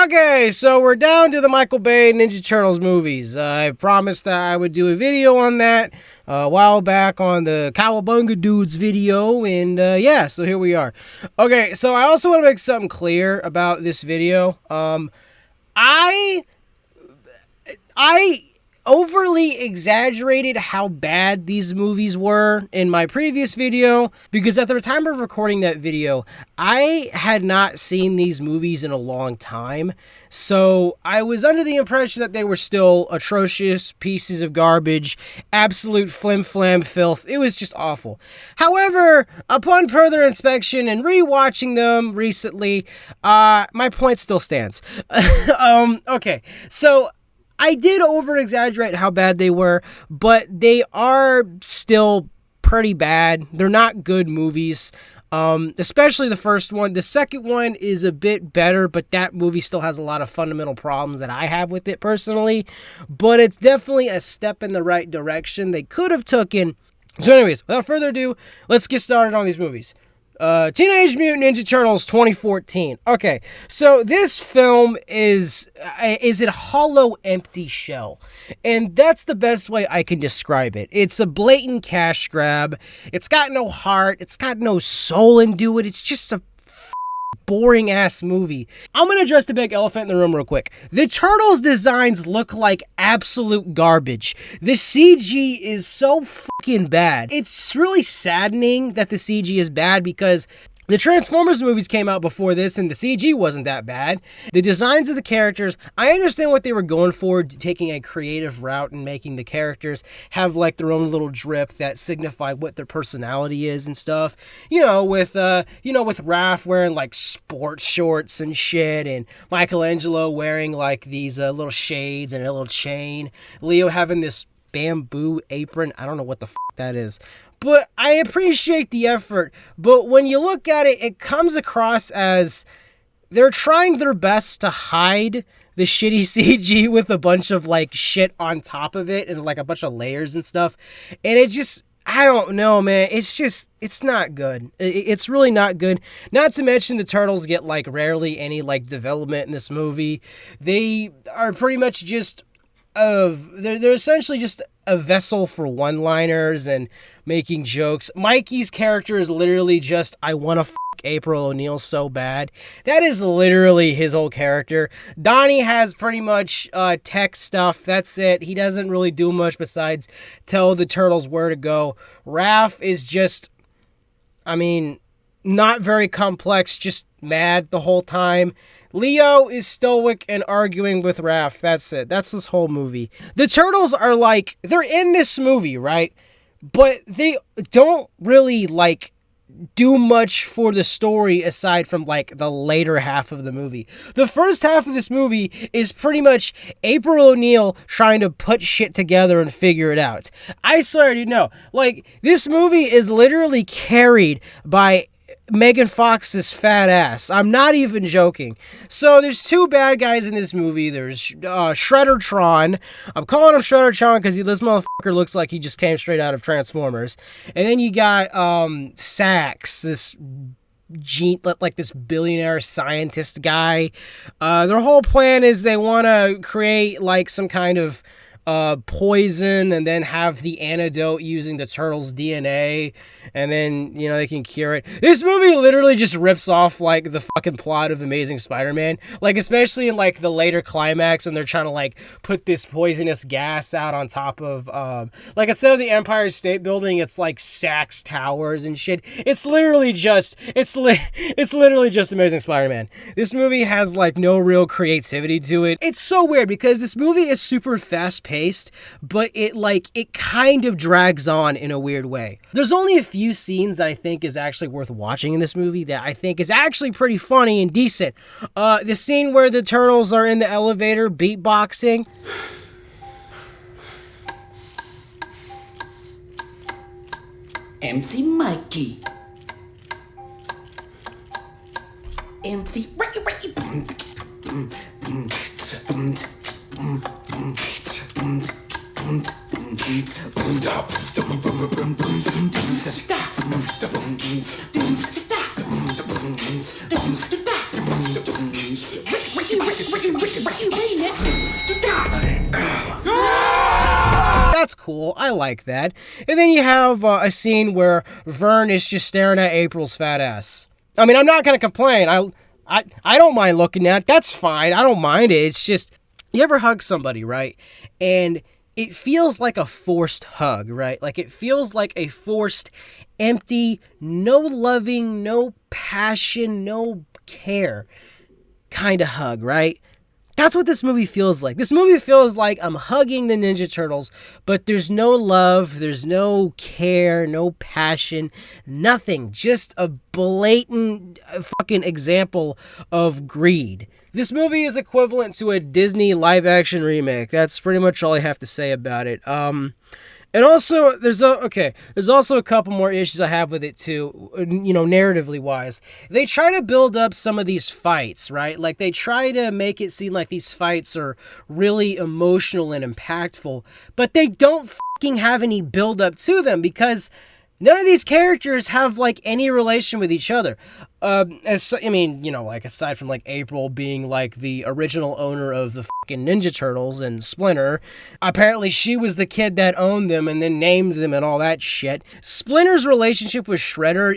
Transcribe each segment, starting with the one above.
Okay, so we're down to the Michael Bay Ninja Turtles movies. I promised that I would do a video on that a while back on the Cowabunga Dudes video, and yeah, so here we are. Okay, so I also want to make something clear about this video. I overly exaggerated how bad these movies were in my previous video, because at the time of recording that video, I had not seen these movies in a long time. So I was under the impression that they were still atrocious pieces of garbage, absolute flim-flam filth. It was just awful. However, upon further inspection and rewatching them recently, my point still stands. Okay, so I did over-exaggerate how bad they were, but they are still pretty bad. They're not good movies, especially the first one. The second one is a bit better, but that movie still has a lot of fundamental problems that I have with it personally. But it's definitely a step in the right direction they could have taken. So anyways, without further ado, let's get started on these movies. Teenage Mutant Ninja Turtles 2014. Okay, so this film is a hollow, empty shell. And that's the best way I can describe it. It's a blatant cash grab. It's got no heart. It's got no soul into it. It's just a boring ass movie. I'm gonna address the big elephant in the room real quick. The Turtles designs look like absolute garbage. The CG is so fucking bad. It's really saddening that the CG is bad, because the Transformers movies came out before this and the CG wasn't that bad. The designs of the characters, I understand what they were going for, taking a creative route and making the characters have like their own little drip that signify what their personality is and stuff. With Raph wearing like sports shorts and shit, and Michelangelo wearing like these little shades and a little chain. Leo having this bamboo apron. I don't know what the that is. But I appreciate the effort. But when you look at it, it comes across as they're trying their best to hide the shitty CG with a bunch of like shit on top of it and like a bunch of layers and stuff. And it just, I don't know, man. It's not good. It's really not good. Not to mention the Turtles get like rarely any like development in this movie. They are pretty much just they're essentially just a vessel for one-liners and making jokes. Mikey's character is literally just, I want to April O'Neil so bad. That is literally his whole character. Donnie has pretty much tech stuff. That's it. He doesn't really do much besides tell the Turtles where to go. Raph is just, not very complex, just mad the whole time. Leo is stoic and arguing with Raph. That's it. That's this whole movie. The Turtles are like, they're in this movie, right? But they don't really like do much for the story aside from like the later half of the movie. The first half of this movie is pretty much April O'Neil trying to put shit together and figure it out. I swear to know, like, this movie is literally carried by Megan Fox's fat ass. I'm not even joking. So there's two bad guys in this movie. There's Shredder-tron. I'm calling him Shredder-tron because this motherfucker looks like he just came straight out of Transformers. And then you got Sax, this this billionaire scientist guy. Their whole plan is they want to create like some kind of poison and then have the antidote using the Turtles' DNA, and then, they can cure it. This movie literally just rips off, like, the fucking plot of Amazing Spider-Man. Like, especially in, like, the later climax when they're trying to, like, put this poisonous gas out on top of, instead of the Empire State Building, it's, like, Saks Towers and shit. It's literally just Amazing Spider-Man. This movie has, like, no real creativity to it. It's so weird because this movie is super fast-paced, but it kind of drags on in a weird way. There's only a few scenes that I think is actually worth watching in this movie that I think is actually pretty funny and decent. The scene where the Turtles are in the elevator beatboxing. MC Mikey. MC That's cool. I like that. And then you have a scene where Vern is just staring at April's fat ass. I mean, I'm not gonna complain. I don't mind looking at it. That's fine. I don't mind it. It's just, you ever hug somebody, right? And it feels like a forced hug, right? Like it feels like a forced, empty, no loving, no passion, no care kind of hug, right? That's what this movie feels like. This movie feels like I'm hugging the Ninja Turtles, but there's no love, there's no care, no passion, nothing. Just a blatant fucking example of greed. This movie is equivalent to a Disney live-action remake. That's pretty much all I have to say about it. And also, there's also a couple more issues I have with it too, narratively wise. They try to build up some of these fights, right? Like they try to make it seem like these fights are really emotional and impactful, but they don't fucking have any build up to them because none of these characters have like any relation with each other. Aside from like April being like the original owner of the fucking Ninja Turtles and Splinter, apparently she was the kid that owned them and then named them and all that shit. Splinter's relationship with Shredder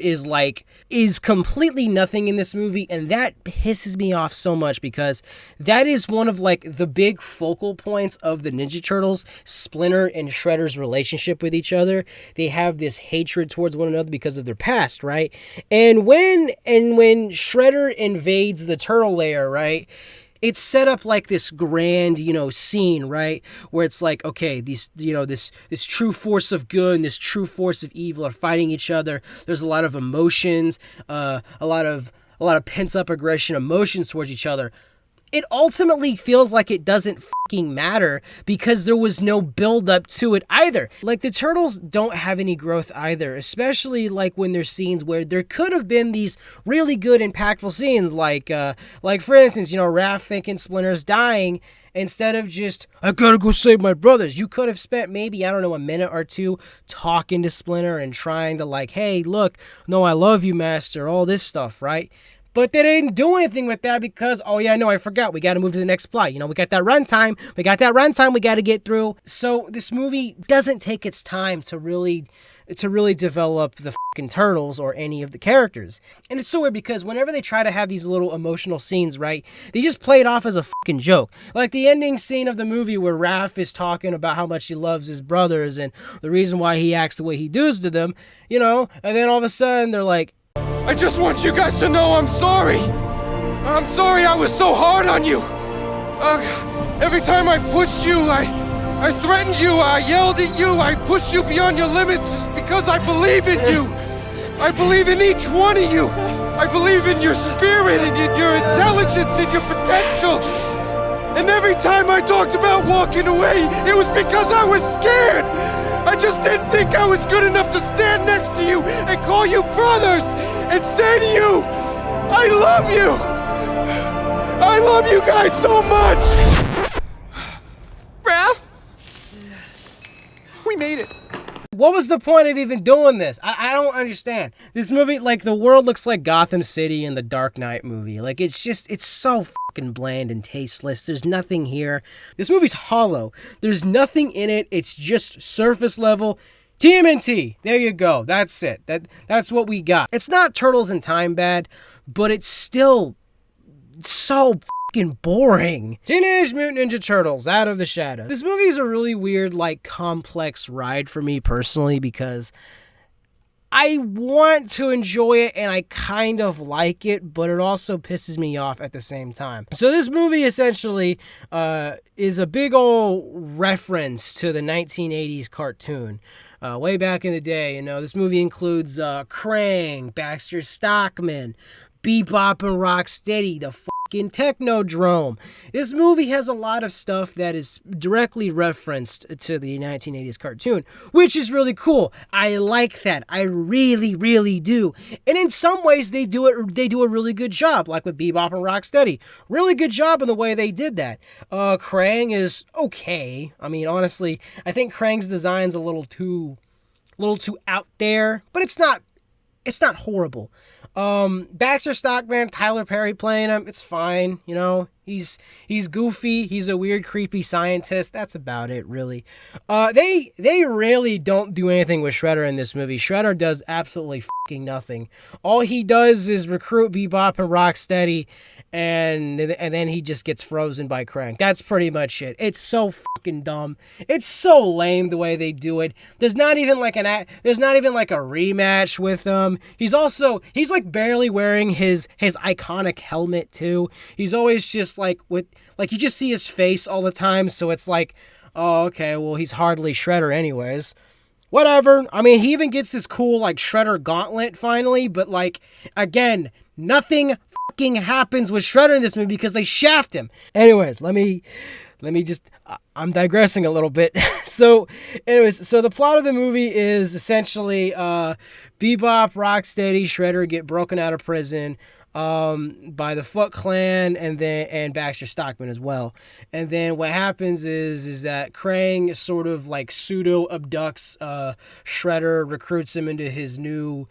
is completely nothing in this movie, and that pisses me off so much because that is one of like the big focal points of the Ninja Turtles, Splinter and Shredder's relationship with each other. They have this hatred towards one another because of their past, right? And when Shredder invades the turtle lair, right, it's set up like this grand, scene, right, where it's like, okay, this true force of good and this true force of evil are fighting each other. There's a lot of emotions, a lot of pent up aggression, emotions towards each other. It ultimately feels like it doesn't fucking matter because there was no build up to it either. Like the Turtles don't have any growth either, especially like when there's scenes where there could have been these really good impactful scenes like for instance, Raph thinking Splinter's dying. Instead of just, I gotta go save my brothers, you could have spent maybe, a minute or two talking to Splinter and trying to like, hey, look, no, I love you, Master, all this stuff, right? But they didn't do anything with that because, oh yeah, no, I forgot. We got to move to the next plot. We got that runtime. We got to get through. So this movie doesn't take its time to really develop the fucking Turtles or any of the characters. And it's so weird because whenever they try to have these little emotional scenes, right, they just play it off as a fucking joke. Like the ending scene of the movie where Raph is talking about how much he loves his brothers and the reason why he acts the way he does to them, and then all of a sudden they're like, I just want you guys to know I'm sorry. I'm sorry I was so hard on you. Every time I pushed you, I threatened you, I yelled at you, I pushed you beyond your limits because I believe in you. I believe in each one of you. I believe in your spirit and in your intelligence and your potential. And every time I talked about walking away, it was because I was scared. I just didn't think I was good enough to stand next to you and call you brothers and say to you, I love you. I love you guys so much. Raph? We made it. What was the point of even doing this? I don't understand. This movie, like, the world looks like Gotham City in the Dark Knight movie. Like, it's so fucking bland and tasteless. There's nothing here. This movie's hollow. There's nothing in it. It's just surface level. Tmnt. There you go. That's it. That's what we got. It's not Turtles in Time bad, but it's still so fucking boring. Teenage Mutant Ninja Turtles, Out of the Shadows. This movie is a really weird, like, complex ride for me personally because I want to enjoy it and I kind of like it, but it also pisses me off at the same time. So this movie essentially is a big old reference to the 1980s cartoon. Way back in the day, this movie includes Krang, Baxter Stockman, Bebop and Rocksteady, the fucking Technodrome. This movie has a lot of stuff that is directly referenced to the 1980s cartoon, which is really cool. I like that. I really, really do. And in some ways, they do a really good job, like with Bebop and Rocksteady. Really good job in the way they did that. Krang is okay. I mean, honestly, I think Krang's design's a little too out there, but it's not horrible. Baxter Stockman, Tyler Perry playing him, it's fine, He's goofy. He's a weird, creepy scientist. That's about it, really. They really don't do anything with Shredder in this movie. Shredder does absolutely fucking nothing. All he does is recruit Bebop and Rocksteady, and then he just gets frozen by Krang. That's pretty much it. It's so fucking dumb. It's so lame the way they do it. There's not even like a rematch with him. He's like barely wearing his iconic helmet too. He's always just like you just see his face all the time, so it's like, oh, okay, well, he's hardly Shredder anyways. Whatever. I mean, he even gets this cool like Shredder gauntlet finally, but like, again, nothing fucking happens with Shredder in this movie because they shaft him. Anyways, let me just, I'm digressing a little bit. So the plot of the movie is essentially Bebop, Rocksteady, Shredder get broken out of prison by the Foot Clan and Baxter Stockman as well. And then what happens is that Krang sort of like pseudo abducts Shredder, recruits him into his new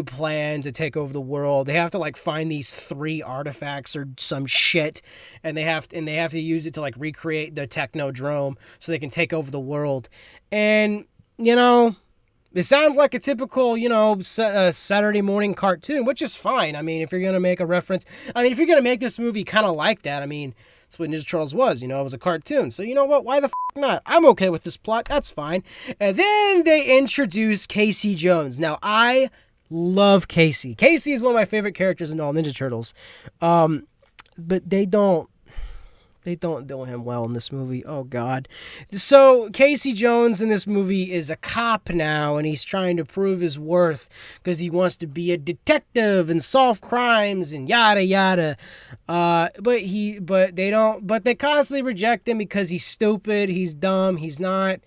plan to take over the world. They have to like find these 3 artifacts or some shit, and they have to use it to like recreate the Technodrome so they can take over the world. And it sounds like a typical, Saturday morning cartoon, which is fine. I mean, if you're going to make a reference, if you're going to make this movie kind of like that, that's what Ninja Turtles was, it was a cartoon. So you know what? Why the not? I'm okay with this plot. That's fine. And then they introduce Casey Jones. Now, I love Casey. Casey is one of my favorite characters in all Ninja Turtles. But they don't do him well in this movie. Oh, God. So, Casey Jones in this movie is a cop now, and he's trying to prove his worth because he wants to be a detective and solve crimes and yada, yada. But they constantly reject him because he's stupid, he's dumb, he's not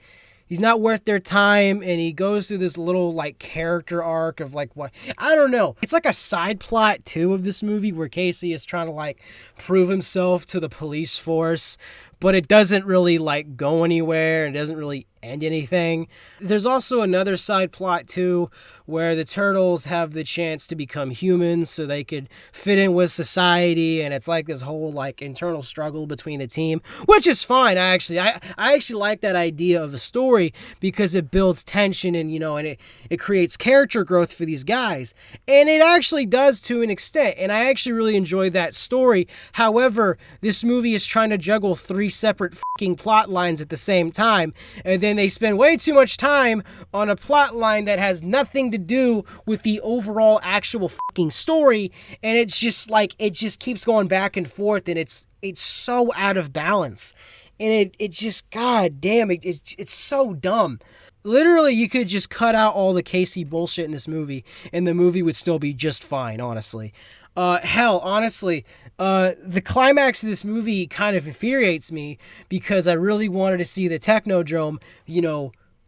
worth their time, and he goes through this little like character arc of like what, I don't know. It's like a side plot too of this movie where Casey is trying to like prove himself to the police force, but it doesn't really like go anywhere and doesn't really end anything. There's also another side plot too where the turtles have the chance to become humans so they could fit in with society, and it's like this whole like internal struggle between the team, which is fine. I actually like that idea of the story because it builds tension and and it creates character growth for these guys, and it actually does to an extent, and I actually really enjoy that story. However, this movie is trying to juggle 3 separate fucking plot lines at the same time, and then they spend way too much time on a plot line that has nothing to do with the overall actual fucking story, and it's just like it just keeps going back and forth, and it's so out of balance, and it just, god damn it, it's so dumb. Literally, you could just cut out all the Casey bullshit in this movie, and the movie would still be just fine, honestly. Honestly, the climax of this movie kind of infuriates me because I really wanted to see the Technodrome,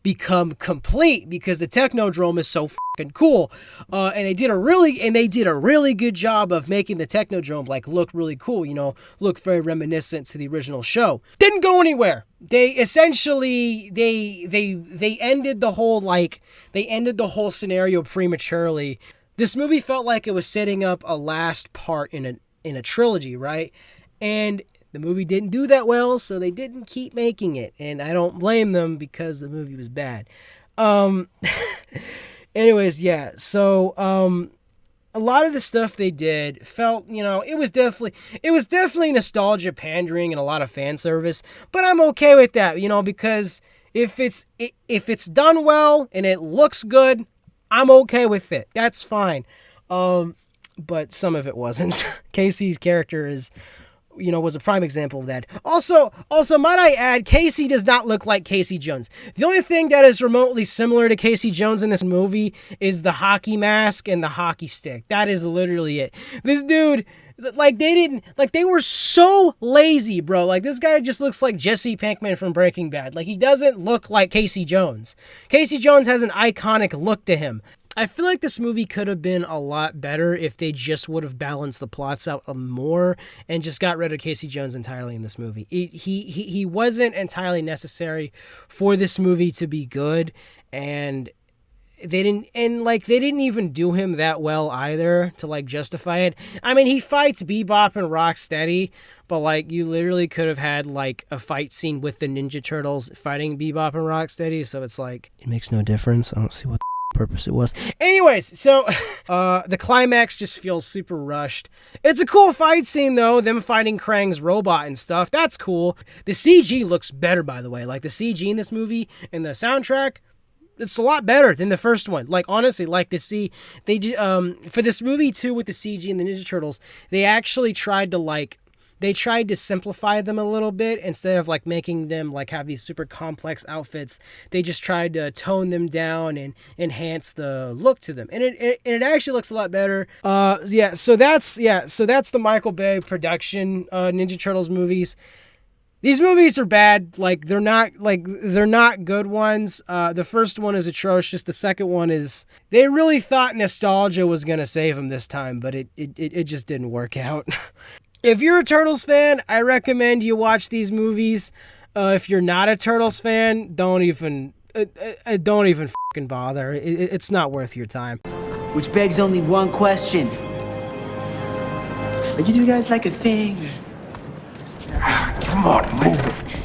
become complete because the Technodrome is so fucking cool. And they did a really good job of making the Technodrome like look really cool, look very reminiscent to the original show. Didn't go anywhere. They essentially they ended the whole scenario prematurely. This movie felt like it was setting up a last part in a trilogy, right? And the movie didn't do that well, so they didn't keep making it. And I don't blame them because the movie was bad. Anyways, yeah. So, a lot of the stuff they did felt, it was definitely nostalgia pandering and a lot of fan service. But I'm okay with that, because if it's done well and it looks good, I'm okay with it. That's fine. But some of it wasn't. Casey's character was a prime example of that. Also, might I add, Casey does not look like Casey Jones. The only thing that is remotely similar to Casey Jones in this movie is the hockey mask and the hockey stick. That is literally it. This dude, they were so lazy, bro. Like, this guy just looks like Jesse Pinkman from Breaking Bad. Like, he doesn't look like Casey Jones. Casey Jones has an iconic look to him. I feel like this movie could have been a lot better if they just would have balanced the plots out more and just got rid of Casey Jones entirely in this movie. He wasn't entirely necessary for this movie to be good, and they didn't even do him that well either to like justify it. I mean, he fights Bebop and Rocksteady, but like you literally could have had like a fight scene with the Ninja Turtles fighting Bebop and Rocksteady, so it's like it makes no difference. I don't see what purpose it was. Anyways, so the climax just feels super rushed. It's a cool fight scene though, them fighting Krang's robot and stuff. That's cool. The CG looks better, by the way. Like the CG in this movie and the soundtrack, it's a lot better than the first one. Like honestly, like to see they for this movie too with the CG and the Ninja Turtles, they actually tried to simplify them a little bit instead of like making them like have these super complex outfits. They just tried to tone them down and enhance the look to them, and it actually looks a lot better. So that's the Michael Bay production Ninja Turtles movies. These movies are bad. Like they're not good ones. The first one is atrocious. The second one is, they really thought nostalgia was gonna save them this time, but it just didn't work out. If you're a Turtles fan, I recommend you watch these movies. If you're not a Turtles fan, don't even fucking bother. It's not worth your time. Which begs only one question. Are you two guys like a thing? Come on, move it.